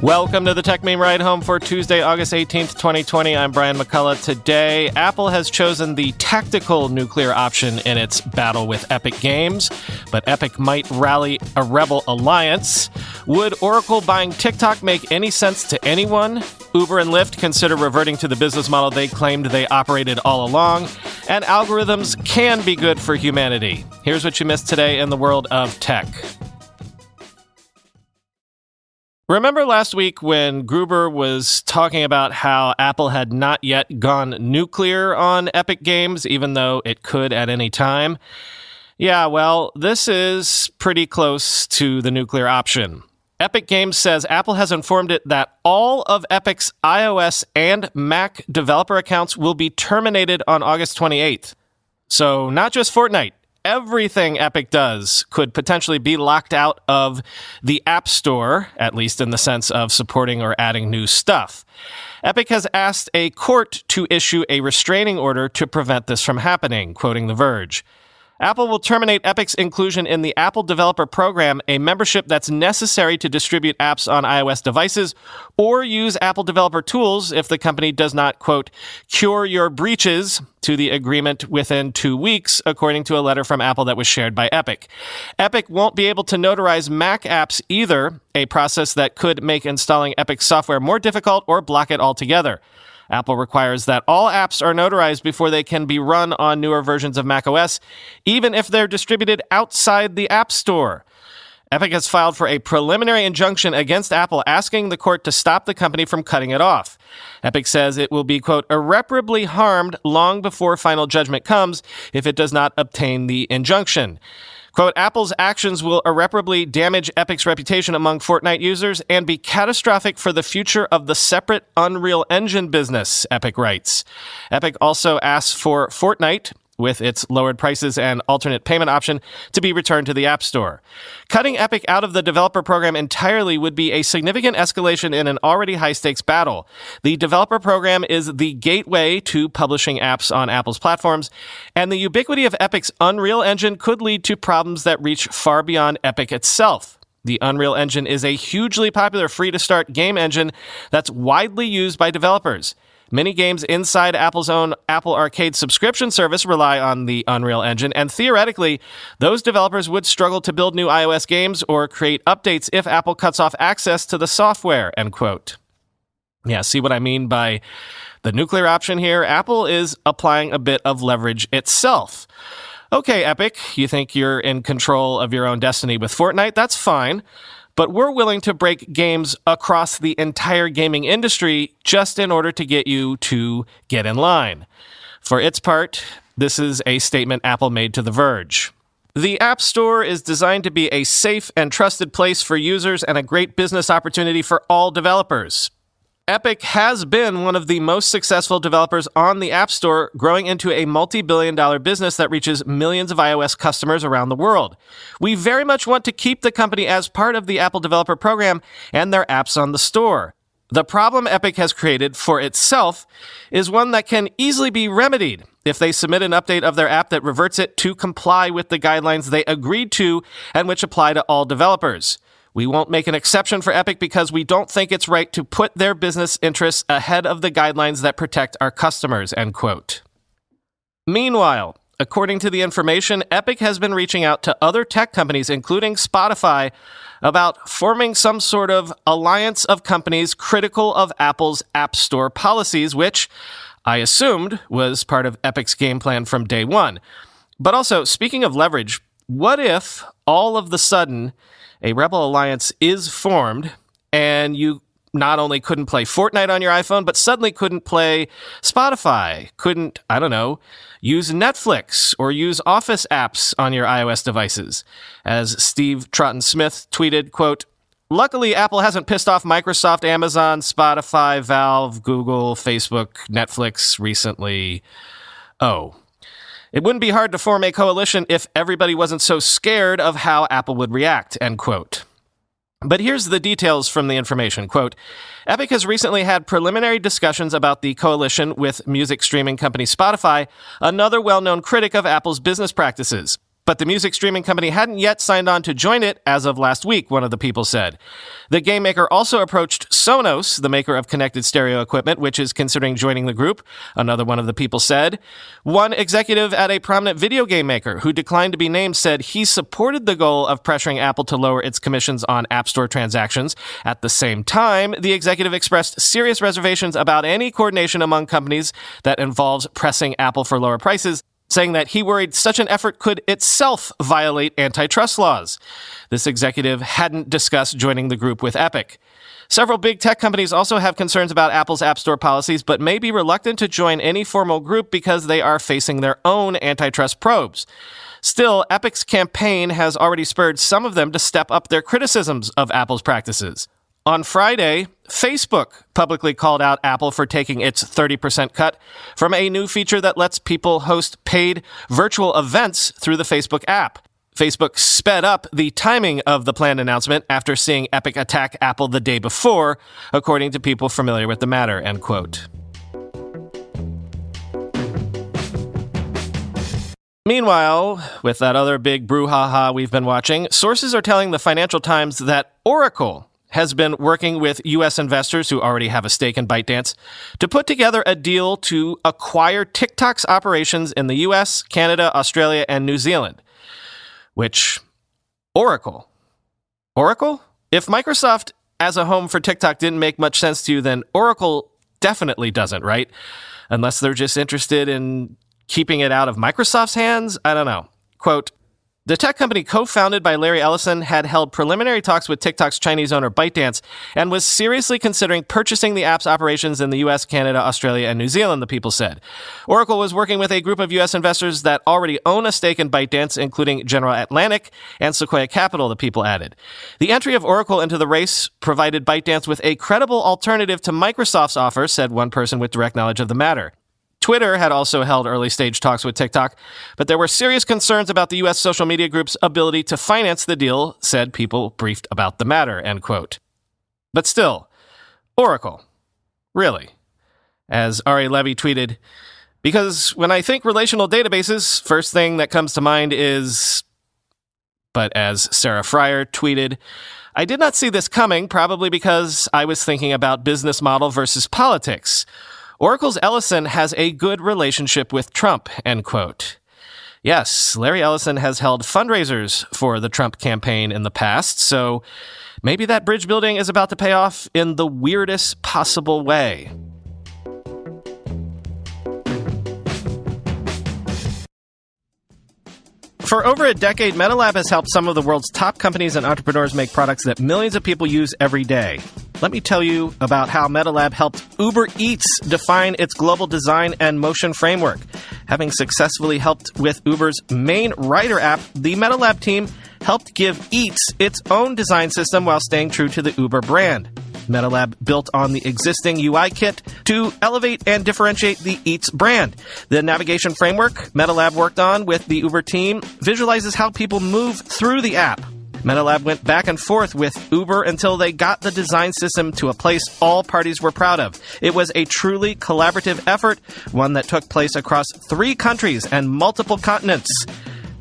Welcome to the Tech Meme Ride Home for Tuesday, August 18th, 2020. I'm Brian McCullough. Today, Apple has chosen the tactical nuclear option in its battle with Epic Games, but Epic might rally a rebel alliance. Would Oracle buying TikTok make any sense to anyone? Uber and Lyft consider reverting to the business model they claimed they operated all along. And algorithms can be good for humanity. Here's what you missed today in the world of tech. Remember last week when Gruber was talking about how Apple had not yet gone nuclear on Epic Games, even though it could at any time? Yeah, well, this is pretty close to the nuclear option. Epic Games says Apple has informed it that all of Epic's iOS and Mac developer accounts will be terminated on August 28th. So not just Fortnite. Everything Epic does could potentially be locked out of the App Store, at least in the sense of supporting or adding new stuff. Epic has asked a court to issue a restraining order to prevent this from happening, quoting The Verge. Apple will terminate Epic's inclusion in the Apple Developer Program, a membership that's necessary to distribute apps on iOS devices or use Apple developer tools if the company does not, quote, cure your breaches to the agreement within 2 weeks, according to a letter from Apple that was shared by Epic. Epic won't be able to notarize Mac apps either, a process that could make installing Epic software more difficult or block it altogether. Apple requires that all apps are notarized before they can be run on newer versions of macOS, even if they're distributed outside the App Store. Epic has filed for a preliminary injunction against Apple, asking the court to stop the company from cutting it off. Epic says it will be, quote, irreparably harmed long before final judgment comes if it does not obtain the injunction. Quote, Apple's actions will irreparably damage Epic's reputation among Fortnite users and be catastrophic for the future of the separate Unreal Engine business, Epic writes. Epic also asks for Fortnite, with its lowered prices and alternate payment option, to be returned to the App Store. Cutting Epic out of the developer program entirely would be a significant escalation in an already high-stakes battle. The developer program is the gateway to publishing apps on Apple's platforms, and the ubiquity of Epic's Unreal Engine could lead to problems that reach far beyond Epic itself. The Unreal Engine is a hugely popular free-to-start game engine that's widely used by developers. Many games inside Apple's own Apple Arcade subscription service rely on the Unreal Engine, and theoretically, those developers would struggle to build new iOS games or create updates if Apple cuts off access to the software, end quote. Yeah, see what I mean by the nuclear option here? Apple is applying a bit of leverage itself. Okay, Epic, you think you're in control of your own destiny with Fortnite? That's fine. But we're willing to break games across the entire gaming industry just in order to get you to get in line. For its part, this is a statement Apple made to The Verge. The App Store is designed to be a safe and trusted place for users and a great business opportunity for all developers. Epic has been one of the most successful developers on the App Store, growing into a multi-billion-dollar business that reaches millions of iOS customers around the world. We very much want to keep the company as part of the Apple Developer Program and their apps on the store. The problem Epic has created for itself is one that can easily be remedied if they submit an update of their app that reverts it to comply with the guidelines they agreed to and which apply to all developers. We won't make an exception for Epic because we don't think it's right to put their business interests ahead of the guidelines that protect our customers, end quote. Meanwhile, according to the information, Epic has been reaching out to other tech companies, including Spotify, about forming some sort of alliance of companies critical of Apple's App Store policies, which I assumed was part of Epic's game plan from day one. But also, speaking of leverage, what if all of the sudden a rebel alliance is formed and you not only couldn't play Fortnite on your iPhone, but suddenly couldn't play Spotify, couldn't, I don't know, use Netflix or use Office apps on your iOS devices? As Steve Troughton-Smith tweeted, quote, luckily, Apple hasn't pissed off Microsoft, Amazon, Spotify, Valve, Google, Facebook, Netflix recently. Oh. It wouldn't be hard to form a coalition if everybody wasn't so scared of how Apple would react, end quote. But here's the details from the information. Quote, Epic has recently had preliminary discussions about the coalition with music streaming company Spotify, another well-known critic of Apple's business practices. But the music streaming company hadn't yet signed on to join it as of last week, one of the people said. The game maker also approached Sonos, the maker of connected stereo equipment, which is considering joining the group, another one of the people said. One executive at a prominent video game maker, who declined to be named, said he supported the goal of pressuring Apple to lower its commissions on App Store transactions. At the same time, the executive expressed serious reservations about any coordination among companies that involves pressing Apple for lower prices, saying that he worried such an effort could itself violate antitrust laws. This executive hadn't discussed joining the group with Epic. Several big tech companies also have concerns about Apple's App Store policies, but may be reluctant to join any formal group because they are facing their own antitrust probes. Still, Epic's campaign has already spurred some of them to step up their criticisms of Apple's practices. On Friday, Facebook publicly called out Apple for taking its 30% cut from a new feature that lets people host paid virtual events through the Facebook app. Facebook sped up the timing of the planned announcement after seeing Epic attack Apple the day before, according to people familiar with the matter, end quote. Meanwhile, with that other big brouhaha we've been watching, sources are telling the Financial Times that Oracle has been working with U.S. investors who already have a stake in ByteDance to put together a deal to acquire TikTok's operations in the U.S., Canada, Australia, and New Zealand. Which, Oracle? If Microsoft as a home for TikTok didn't make much sense to you, then Oracle definitely doesn't, right? Unless they're just interested in keeping it out of Microsoft's hands? I don't know. Quote, the tech company co-founded by Larry Ellison had held preliminary talks with TikTok's Chinese owner ByteDance and was seriously considering purchasing the app's operations in the US, Canada, Australia, and New Zealand, the people said. Oracle was working with a group of US investors that already own a stake in ByteDance, including General Atlantic and Sequoia Capital, the people added. The entry of Oracle into the race provided ByteDance with a credible alternative to Microsoft's offer, said one person with direct knowledge of the matter. Twitter had also held early-stage talks with TikTok, but there were serious concerns about the U.S. social media group's ability to finance the deal, said people briefed about the matter, end quote. But still, Oracle. Really? As Ari Levy tweeted, because when I think relational databases, first thing that comes to mind is... But as Sarah Fryer tweeted, I did not see this coming, probably because I was thinking about business model versus politics. Oracle's Ellison has a good relationship with Trump, end quote. Yes, Larry Ellison has held fundraisers for the Trump campaign in the past, so maybe that bridge building is about to pay off in the weirdest possible way. For over a decade, MetaLab has helped some of the world's top companies and entrepreneurs make products that millions of people use every day. Let me tell you about how MetaLab helped Uber Eats define its global design and motion framework. Having successfully helped with Uber's main rider app, the MetaLab team helped give Eats its own design system while staying true to the Uber brand. MetaLab built on the existing UI kit to elevate and differentiate the Eats brand. The navigation framework MetaLab worked on with the Uber team visualizes how people move through the app. MetaLab went back and forth with Uber until they got the design system to a place all parties were proud of. It was a truly collaborative effort, one that took place across 3 countries and multiple continents.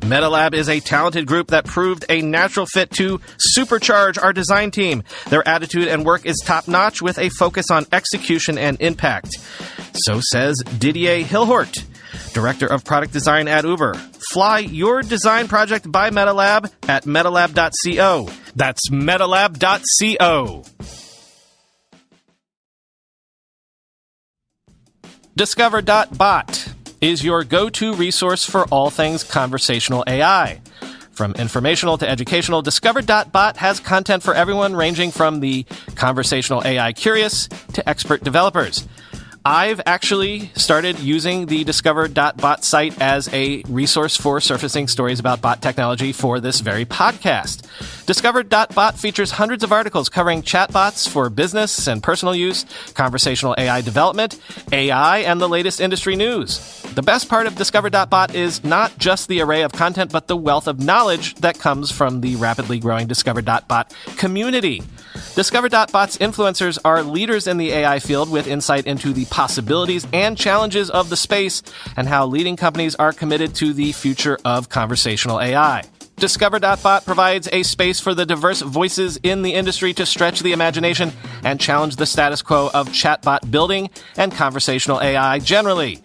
MetaLab is a talented group that proved a natural fit to supercharge our design team. Their attitude and work is top-notch with a focus on execution and impact. So says Didier Hilhort, Director of Product Design at Uber. Fly your design project by MetaLab at metalab.co. That's metalab.co. Discover.bot is your go-to resource for all things conversational AI. From informational to educational, Discover.bot has content for everyone ranging from the conversational AI curious to expert developers. I've actually started using the Discover.bot site as a resource for surfacing stories about bot technology for this very podcast. Discover.bot features hundreds of articles covering chatbots for business and personal use, conversational AI development, AI, and the latest industry news. The best part of Discover.bot is not just the array of content, but the wealth of knowledge that comes from the rapidly growing Discover.bot community. Discover.bot's influencers are leaders in the AI field with insight into the possibilities and challenges of the space and how leading companies are committed to the future of conversational AI. Discover.bot provides a space for the diverse voices in the industry to stretch the imagination and challenge the status quo of chatbot building and conversational AI generally.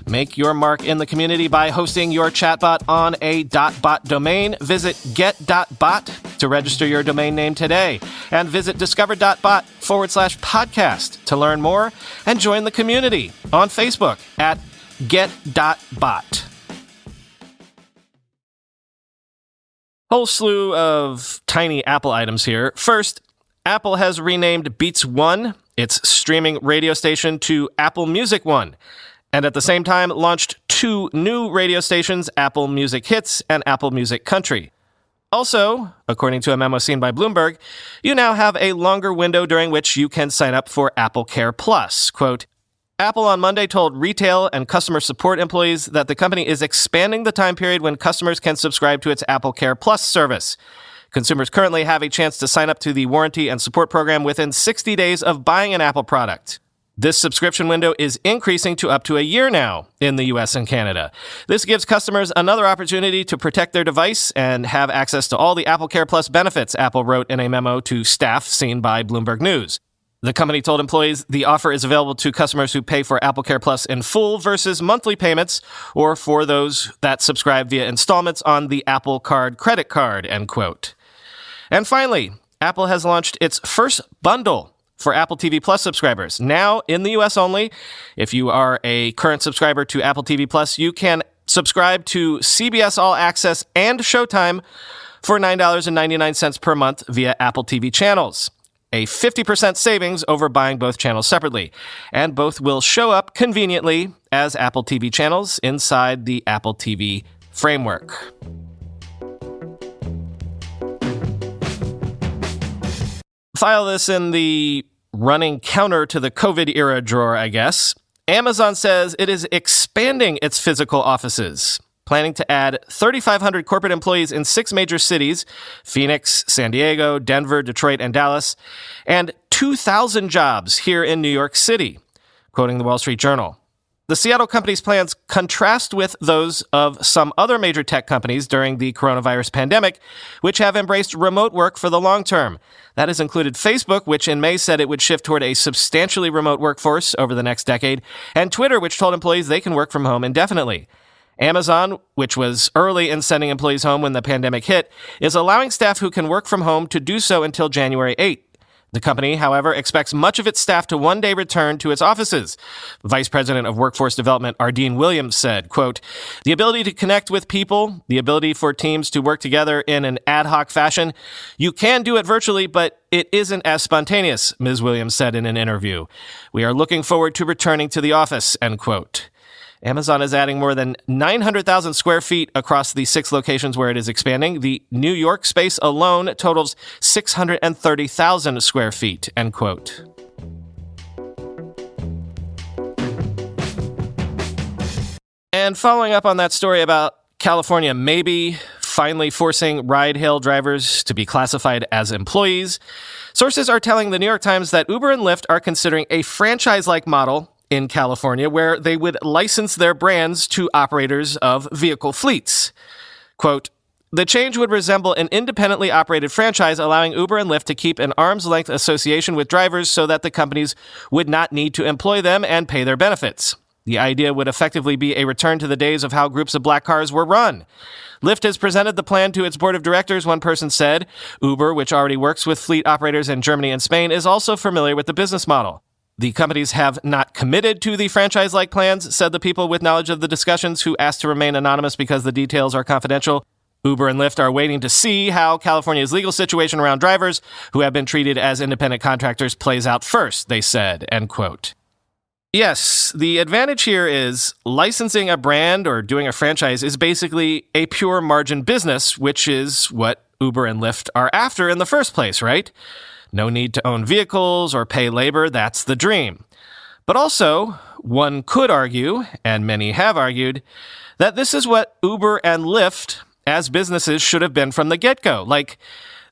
Make your mark in the community by hosting your chatbot on a .bot domain. Visit get.bot to register your domain name today. And visit discover.bot/podcast to learn more and join the community on Facebook at get.bot. Whole slew of tiny Apple items here. First, Apple has renamed Beats One, its streaming radio station, to Apple Music One, and at the same time launched 2 new radio stations, Apple Music Hits and Apple Music Country. Also, according to a memo seen by Bloomberg, you now have a longer window during which you can sign up for Apple Care Plus. Quote, Apple on Monday told retail and customer support employees that the company is expanding the time period when customers can subscribe to its Apple Care Plus service. Consumers currently have a chance to sign up to the warranty and support program within 60 days of buying an Apple product. This subscription window is increasing to up to a year now in the US and Canada. This gives customers another opportunity to protect their device and have access to all the Apple Care Plus benefits, Apple wrote in a memo to staff seen by Bloomberg News. The company told employees the offer is available to customers who pay for Apple Care Plus in full versus monthly payments, or for those that subscribe via installments on the Apple Card credit card, end quote. And finally, Apple has launched its first bundle for Apple TV Plus subscribers. Now, in the US only, if you are a current subscriber to Apple TV Plus, you can subscribe to CBS All Access and Showtime for $9.99 per month via Apple TV channels. A 50% savings over buying both channels separately, and both will show up conveniently as Apple TV channels inside the Apple TV framework. File this in the running counter to the COVID era drawer, I guess. Amazon says it is expanding its physical offices, planning to add 3,500 corporate employees in 6 major cities, Phoenix, San Diego, Denver, Detroit, and Dallas, and 2,000 jobs here in New York City, quoting the Wall Street Journal. The Seattle company's plans contrast with those of some other major tech companies during the coronavirus pandemic, which have embraced remote work for the long term. That has included Facebook, which in May said it would shift toward a substantially remote workforce over the next decade, and Twitter, which told employees they can work from home indefinitely. Amazon, which was early in sending employees home when the pandemic hit, is allowing staff who can work from home to do so until January 8th. The company, however, expects much of its staff to one day return to its offices. Vice President of Workforce Development Ardeen Williams said, quote, the ability to connect with people, the ability for teams to work together in an ad hoc fashion, you can do it virtually, but it isn't as spontaneous, Ms. Williams said in an interview. We are looking forward to returning to the office, end quote. Amazon is adding more than 900,000 square feet across the 6 locations where it is expanding. The New York space alone totals 630,000 square feet, end quote. And following up on that story about California maybe finally forcing ride-hail drivers to be classified as employees, sources are telling the New York Times that Uber and Lyft are considering a franchise-like model in California, where they would license their brands to operators of vehicle fleets. Quote, the change would resemble an independently operated franchise, allowing Uber and Lyft to keep an arm's-length association with drivers so that the companies would not need to employ them and pay their benefits. The idea would effectively be a return to the days of how groups of black cars were run. Lyft has presented the plan to its board of directors, one person said. Uber, which already works with fleet operators in Germany and Spain, is also familiar with the business model. The companies have not committed to the franchise-like plans, said the people with knowledge of the discussions who asked to remain anonymous because the details are confidential. Uber and Lyft are waiting to see how California's legal situation around drivers who have been treated as independent contractors plays out first, they said, end quote. Yes, the advantage here is licensing a brand or doing a franchise is basically a pure margin business, which is what Uber and Lyft are after in the first place, right? No need to own vehicles or pay labor, that's the dream. But also, one could argue, and many have argued, that this is what Uber and Lyft as businesses should have been from the get-go. Like,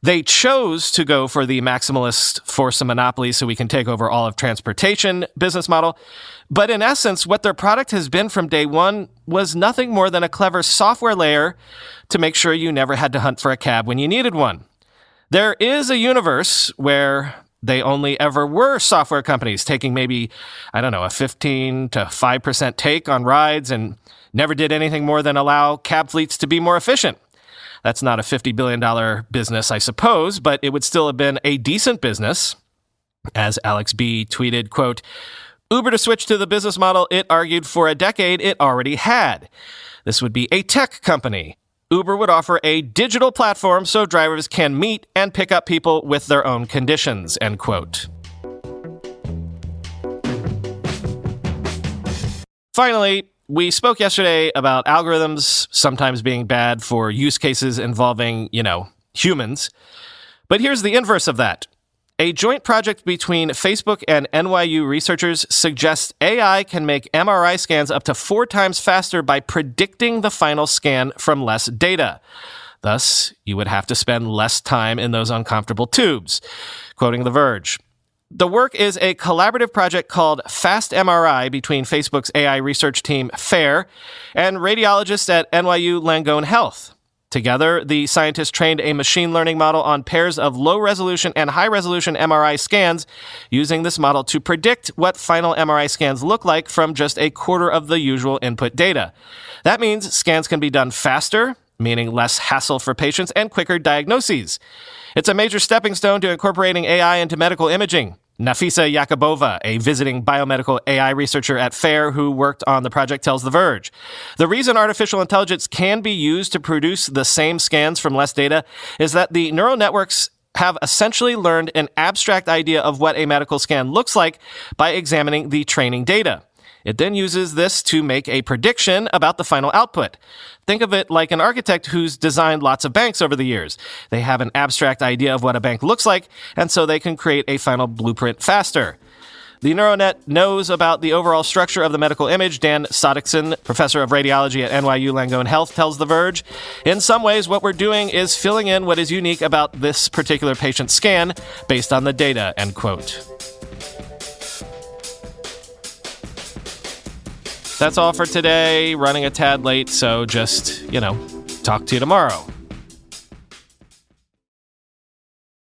they chose to go for the maximalist force a monopoly so we can take over all of transportation business model. But in essence, what their product has been from day one was nothing more than a clever software layer to make sure you never had to hunt for a cab when you needed one. There is a universe where they only ever were software companies taking maybe, a 15 to 5% take on rides and never did anything more than allow cab fleets to be more efficient. That's not a $50 billion business, I suppose, but it would still have been a decent business. As Alex B. tweeted, quote, Uber to switch to the business model it argued for a decade it already had. This would be a tech company. Uber would offer a digital platform so drivers can meet and pick up people with their own conditions, end quote. Finally, we spoke yesterday about algorithms sometimes being bad for use cases involving, humans. But here's the inverse of that. A joint project between Facebook and NYU researchers suggests AI can make MRI scans up to 4 times faster by predicting the final scan from less data. Thus, you would have to spend less time in those uncomfortable tubes. Quoting The Verge. The work is a collaborative project called Fast MRI between Facebook's AI research team, FAIR, and radiologists at NYU Langone Health. Together, the scientists trained a machine learning model on pairs of low-resolution and high-resolution MRI scans, using this model to predict what final MRI scans look like from just a quarter of the usual input data. That means scans can be done faster, meaning less hassle for patients, and quicker diagnoses. It's a major stepping stone to incorporating AI into medical imaging. Nafisa Yakubova, a visiting biomedical AI researcher at FAIR who worked on the project, tells The Verge. The reason artificial intelligence can be used to produce the same scans from less data is that the neural networks have essentially learned an abstract idea of what a medical scan looks like by examining the training data. It then uses this to make a prediction about the final output. Think of it like an architect who's designed lots of banks over the years. They have an abstract idea of what a bank looks like, and so they can create a final blueprint faster. The neural net knows about the overall structure of the medical image. Dan Sodikson, professor of radiology at NYU Langone Health, tells The Verge, in some ways, what we're doing is filling in what is unique about this particular patient scan based on the data, end quote. That's all for today. Running a tad late, so just, talk to you tomorrow.